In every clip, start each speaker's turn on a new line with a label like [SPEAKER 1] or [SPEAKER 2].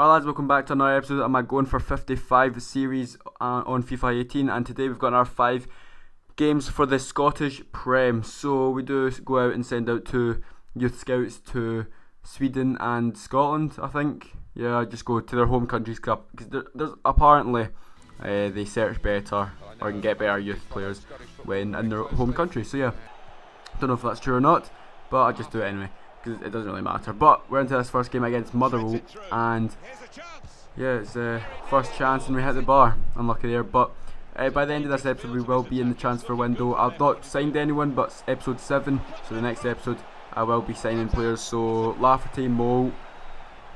[SPEAKER 1] Alright lads, welcome back to another episode of my Going for 55 series on FIFA 18, and today we've got our 5 games for the Scottish Prem. So we do go out and send out 2 youth scouts to Sweden and Scotland, I think. Yeah, just go to their home countries because there's apparently they search better or can get better youth players when in their home country. So yeah, don't know if that's true or not, but I just do it anyway because it doesn't really matter. But we're into this first game against Motherwell, and yeah, it's first chance and we hit the bar. Unlucky there, but by the end of this episode we will be in the transfer window. I've not signed anyone, but episode 7, so the next episode I will be signing players. So Lafferty, Mo,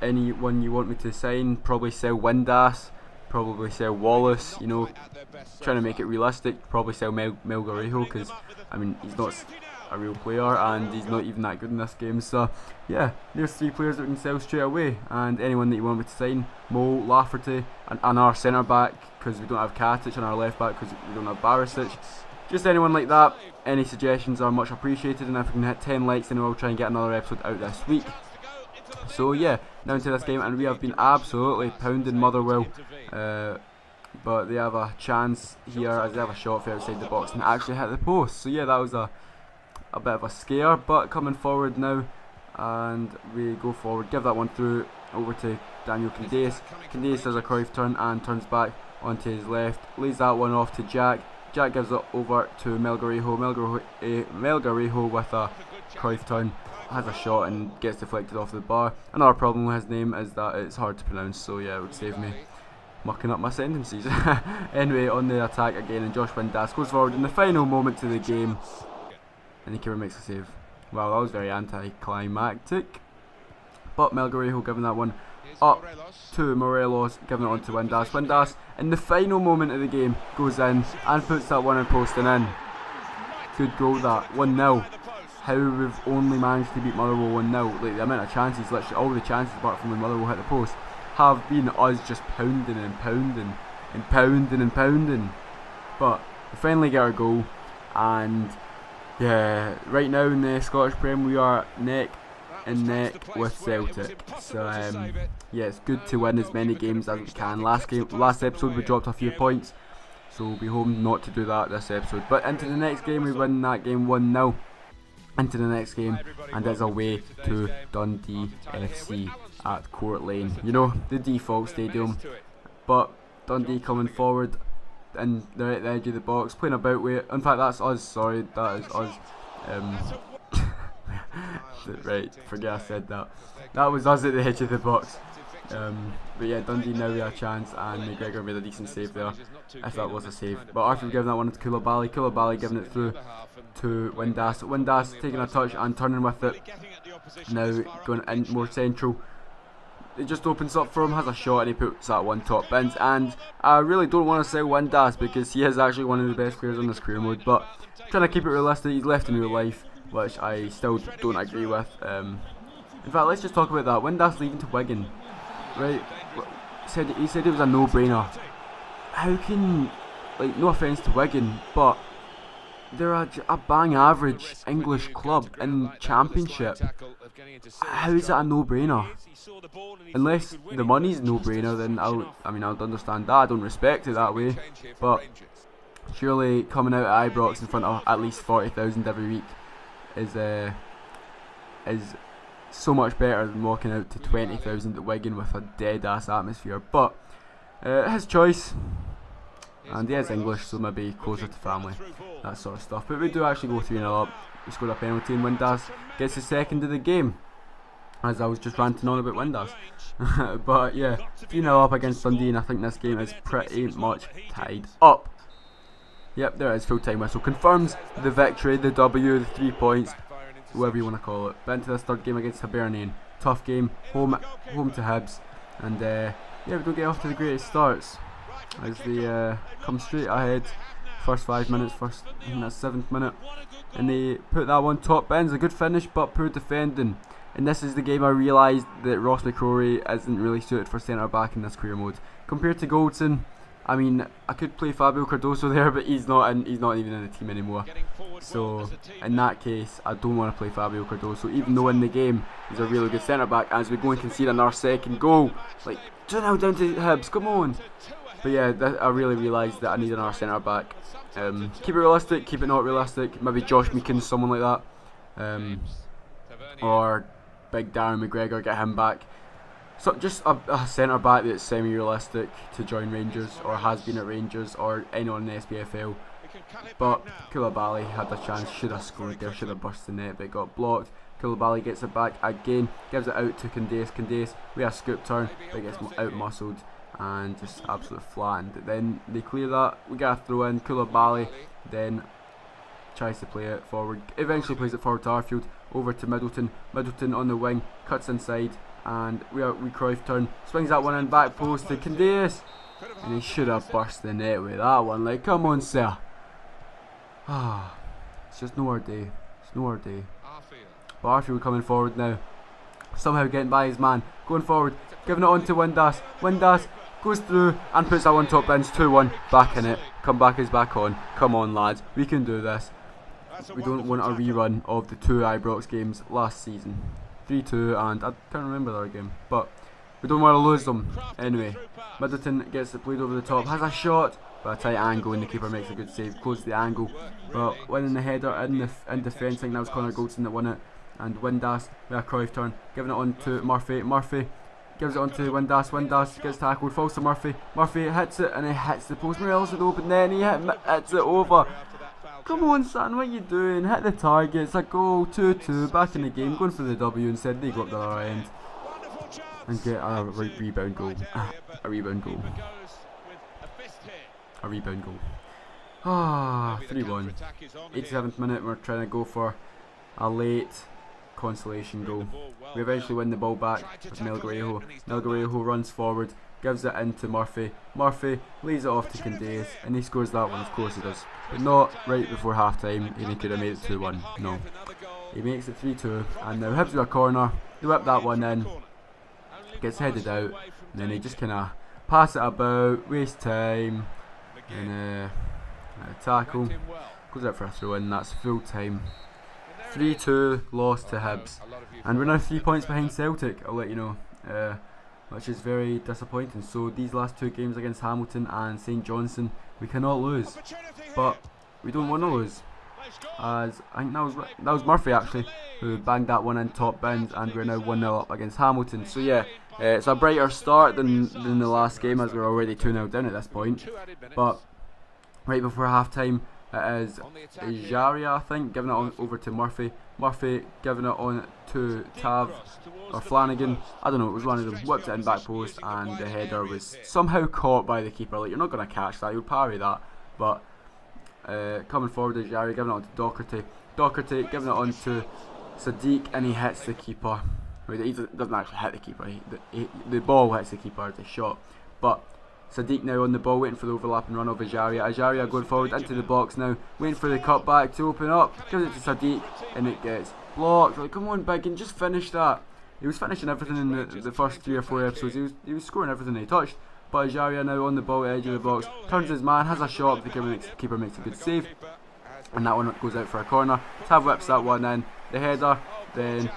[SPEAKER 1] anyone you want me to sign, probably sell Windass, probably sell Wallace, you know, trying to make it realistic, probably sell Melgarejo because I mean he's not a real player and he's not even that good in this game. So yeah, there's 3 players that we can sell straight away, and anyone that you want me to sign, Mo, Lafferty, and our centre back because we don't have Katic, and our left back because we don't have Barisic. Just anyone like that. Any suggestions are much appreciated, and if we can hit 10 likes then we'll try and get another episode out this week. So yeah, now into this game, and we have been absolutely pounding Motherwell, but they have a chance here as they have a shot for outside the box and actually hit the post. So yeah, that was a bit of a scare, but coming forward now, and we go forward, give that one through over to Daniel Candais. Candais does a Cruyff turn and turns back onto his left, lays that one off to Jack. Jack gives it over to Melgarejo. Melgarejo with a Cruyff turn has a shot and gets deflected off the bar. Another problem with his name is that it's hard to pronounce, so yeah, it would save me mucking up my sentences. Anyway, on the attack again, and Josh Windass goes forward in the final moment to the game, and the keeper makes a save. Wow, that was very anticlimactic. But Melgarejo giving that one up to Morelos, giving it on to Windass. Windass in the final moment of the game goes in and puts that one in post and in. Good goal that, 1-0. How we've only managed to beat Motherwell 1-0. Like the amount of chances, literally all the chances apart from when Motherwell hit the post, have been us just pounding and pounding and pounding and pounding. But we finally get our goal, and yeah, right now in the Scottish Prem we are neck and neck with Celtic. So yeah, it's good to win as many games as we can. Last episode we dropped a few points, so we'll be hoping not to do that this episode. But into the next game, we win that game 1-0. Into the next game, and it's away to Dundee FC at Court Lane. You know, the default stadium. But Dundee coming forward, and they're at the edge of the box, playing about with. In fact, that's us. Sorry, that is us. Right, forget I said that. That was us at the edge of the box. But yeah, Dundee now we have a chance, and McGregor made a decent save there, if that was a save. But Arthur giving that one to Koulibaly. Koulibaly giving it through to Windass. Windass taking a touch and turning with it. Now going in more central. It just opens up for him, has a shot, and he puts that one top bins. And I really don't want to sell Windass because he is actually one of the best players on this career mode. But trying to keep it realistic, he's left in real life, which I still don't agree with. In fact, let's just talk about that. Windass leaving to Wigan, right? He said it was a no-brainer. How can, like, no offence to Wigan, but they're a bang average English club in Championship. How is that a no-brainer? Unless the money's no-brainer, then I'd understand that. I don't respect it that way, but surely coming out at Ibrox in front of at least 40,000 every week is so much better than walking out to 20,000 at Wigan with a dead ass atmosphere. But his choice, and he is English, so maybe closer to family, that sort of stuff. But we do actually go 3-0 up. We scored a penalty, and Windass gets the second of the game, as I was just ranting on about Windass. But yeah, 3-0 up against Dundee, and I think this game is pretty much tied up. Yep, there it is, full time whistle. Confirms the victory, the W, the 3 points, whatever you want to call it. But into this third game against Hibernian. Tough game, home to Hibs. And yeah, we don't get off to the greatest starts, as they come straight ahead. First 5 minutes, I think that's 7th minute. And they put that one top bins. A good finish, but poor defending. And this is the game I realised that Ross McCrory isn't really suited for centre back in this career mode. Compared to Goldson, I mean, I could play Fabio Cardoso there, but he's not even in the team anymore. So in that case, I don't want to play Fabio Cardoso, even though in the game he's a really good centre back. As we go and concede another second goal, like 2-0 down to Hibs, come on. But yeah, I really realised that I need another centre back. Keep it realistic, keep it not realistic. Maybe Josh Meekins, someone like that, or Big Darren McGregor, get him back. So just a centre back that's semi-realistic to join Rangers, or has been at Rangers, or anyone in the SPFL. But Koulibaly had a chance, should have scored there, should have burst the net, but it got blocked. Koulibaly gets it back again, gives it out to Candace. We have a scoop turn, but gets out-muscled and just absolutely flattened. Then they clear that, we get a throw in. Koulibaly then tries to play it forward, eventually plays it forward to Arfield, over to Middleton. Middleton on the wing, cuts inside, and we Cruyff turn, swings that one in, back post to Candace, and he should have burst the net with that one. Like, come on, sir. It's just no our day. It's no our day. But Arfield coming forward now, somehow getting by his man, going forward, giving it on to Windass. Windass goes through and puts that one top bins. 2-1, back in it. Come back is back on. Come on, lads, we can do this. We don't want a rerun of the 2 Ibrox games last season. 3-2, and I can't remember the other game, but we don't want to lose them. Anyway, Middleton gets it played over the top, has a shot, but a tight angle, and the keeper makes a good save, closes the angle. But winning the header in defence, I think that was Connor Goldson that won it. And Windass with a Cruyff turn, giving it on to Murphy. Murphy gives it on to Windass. Windass gets tackled, falls to Murphy. Murphy hits it, and he hits the post. Morales at the open net, and he hits it over. Come on, son, what are you doing? Hit the target. It's a goal. 2-2, back in the game, going for the W instead. They go up the other end and get a rebound goal. A rebound goal. A rebound goal. 3-1. 87th minute, we're trying to go for a late consolation goal. We eventually win the ball back with Melgarejo. Melgarejo runs forward, gives it into Murphy. Murphy lays it off to Candace, and he scores that one. Of course he does, but not right before half time, and he could have made it 2-1. No, he makes it 3-2, and now Hibs with a corner. They whip that one in, gets headed out, and then they just kind of pass it about, waste time, and a tackle, goes out for a throw in. That's full time. 3-2 loss to Hibs, and we're now 3 points behind Celtic, I'll let you know, which is very disappointing. So these last 2 games against Hamilton and St Johnstone, we cannot lose, but we don't want to lose, as I think that was Murphy actually who banged that one in top bins, and we're now 1-0 up against Hamilton. So yeah, it's a brighter start than the last game, as we're already 2-0 down at this point. But right before half time, it is Jaria, I think, giving it on over to Murphy. Murphy giving it on to Tav or Flanagan. I don't know, it was one of them. Whipped it in back post, and the header was somehow caught by the keeper. Like, you're not going to catch that, you'll parry that. But coming forward is Jaria, giving it on to Doherty. Doherty giving it on to Sadiq, and he hits the keeper. He doesn't actually hit the keeper. The ball hits the keeper, the shot. But Sadiq now on the ball, waiting for the overlapping run of Ajaria. Ajaria going forward into the box now, waiting for the cutback to open up. Gives it to Sadiq, and it gets blocked. Like, come on, Big, and just finish that. He was finishing everything in the first 3 or 4 episodes. He was scoring everything he touched. But Ajaria now on the ball at the edge of the box, turns his man, has a shot, but the keeper makes a good save, and that one goes out for a corner. Tav whips that one in. The header then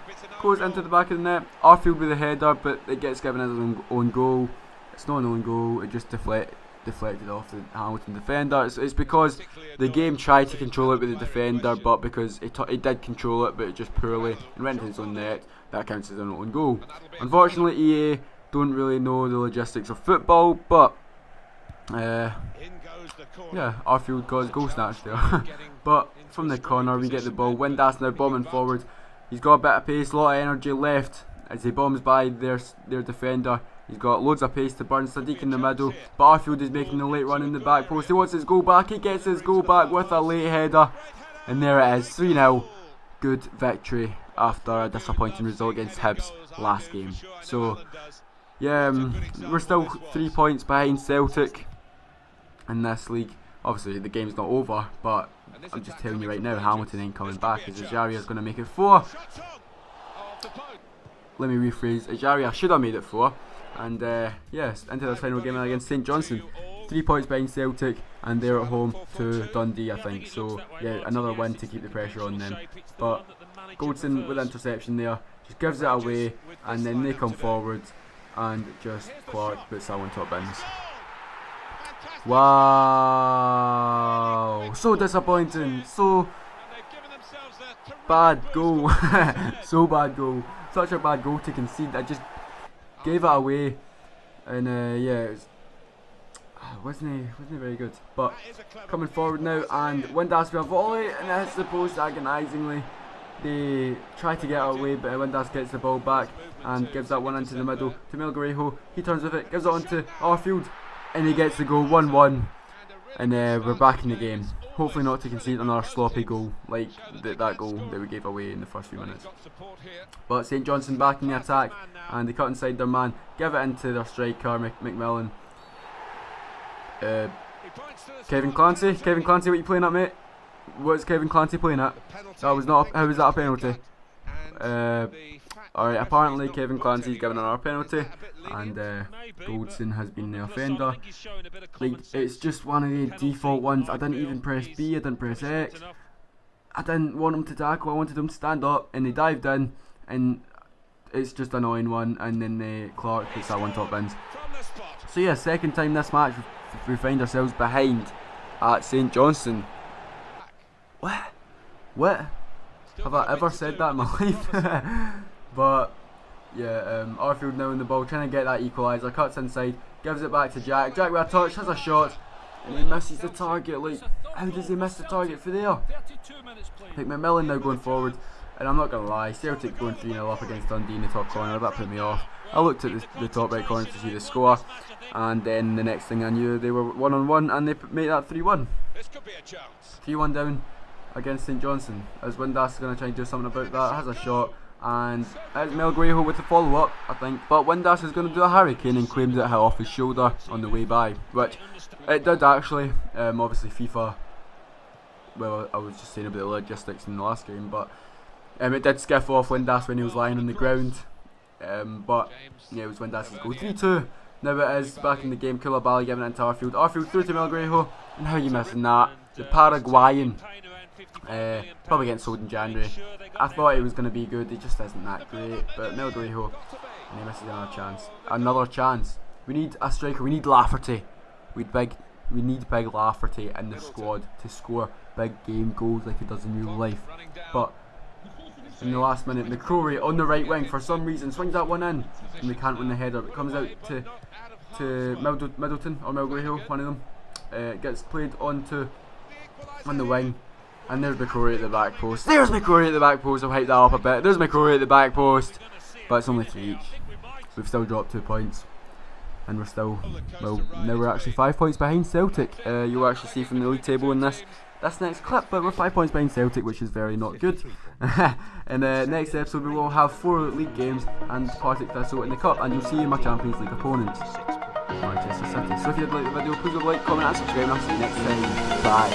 [SPEAKER 1] goes into the back of the net. Arfield with the header, but it gets given as an own goal. It's not an own goal, it just deflected off the Hamilton defender. It's because the game tried to control it with the defender, but because it did control it, but just poorly, and went into his own net, that counts as an own goal. Unfortunately, EA don't really know the logistics of football, but yeah, Arfield got his goal snatched there. But from the corner, we get the ball. Windass now bombing forward. He's got a bit of pace, a lot of energy left as he bombs by their defender. He's got loads of pace to burn. Sadiq in the middle, but Arfield is making the late run in the back post. He wants his goal back. He gets his goal back with a late header, and there it is, 3-0. Good victory after a disappointing result against Hibs last game. So yeah, we're still 3 points behind Celtic in this league. Obviously the game's not over, but I'm just telling you right now, Hamilton ain't coming back, as Ajaria is going to make it 4. Let me rephrase, Ajaria should have made it 4. And yes, into the final game against St Johnstone. 3 points behind Celtic, and they're at home to Dundee, I think. So yeah, another win to keep the pressure on them. But Goldson with interception there, just gives it away, and then they come forward, and just Clark puts that one top bins. Wow, so disappointing, so bad goal. So bad goal, such a bad goal to concede. I just gave it away, and yeah, it wasn't very good. But coming forward now, and Windass with a volley, and it hits the post agonisingly. They try to get it away, but Windass gets the ball back and gives that one into the middle to Melgarejo. He turns with it, gives it on to Arfield, and he gets the goal, 1-1, and we're back in the game. Hopefully not to concede another sloppy goal like that goal that we gave away in the first few minutes. But St Johnstone back in the attack, and they cut inside their man, give it into their striker McMillan. Kevin Clancy, what are you playing at, mate? What's Kevin Clancy playing at? That was not. How was that a penalty? Alright, apparently Kevin Clancy's given another penalty, and Goldson has been the offender. Like, it's just one of the default ones. I didn't even press B, I didn't press X. I didn't want him to tackle, I wanted him to stand up, and they dived in, and it's just an annoying one, and then Clark puts that one top bins. So yeah, second time this match we find ourselves behind at St Johnstone. What? Have I ever said that in my life? But yeah, Arfield now in the ball, trying to get that equaliser, cuts inside, gives it back to Jack. Jack with a touch, has a shot, and he misses the target. Like, how does he miss the target for there? Like, McMillan now going forward, and I'm not going to lie, Celtic going 3-0 up against Dundee in the top corner, that put me off. I looked at the top right corner to see the score, and then the next thing I knew, they were 1-on-1, and they made that 3-1. 3-1 down against St Johnstone, as Windass is going to try and do something about that, has a shot, and it's Melgarejo with the follow-up, I think. But Windass is going to do a hurricane and claims it hit off his shoulder on the way by, which it did actually. Obviously FIFA, well, I was just saying about the logistics in the last game, but it did skiff off Windass when he was lying on the ground. But yeah, it was Windass's goal. 3-2. Now it is back in the game. Koulibaly giving it into Arfield. Arfield through to Melgarejo, and how are you missing that? The Paraguayan. Probably getting sold in January. I thought it was going to be good, it just isn't that great. But Melgarejo, and he misses another chance. Another chance. We need a striker, we need Lafferty. We need big Lafferty in the squad to score big game goals like he does in real life. But in the last minute, McCrory on the right wing for some reason swings that one in, and we can't win the header. It comes out to Middleton or Melgarejo, one of them. It gets played on the wing. And there's McCrory at the back post. There's McCrory at the back post. I'll hype that up a bit. There's McCrory at the back post. But it's only 3 each. We've still dropped 2 points. And we're still, well, now we're actually 5 points behind Celtic. You'll actually see from the league table in this next clip. But we're 5 points behind Celtic, which is very not good. In the next episode, we will have 4 league games and Partick Thistle in the cup. And you'll see my Champions League opponents, Manchester City. So if you'd like the video, please leave a like, comment and subscribe, and I'll see you next time. Bye.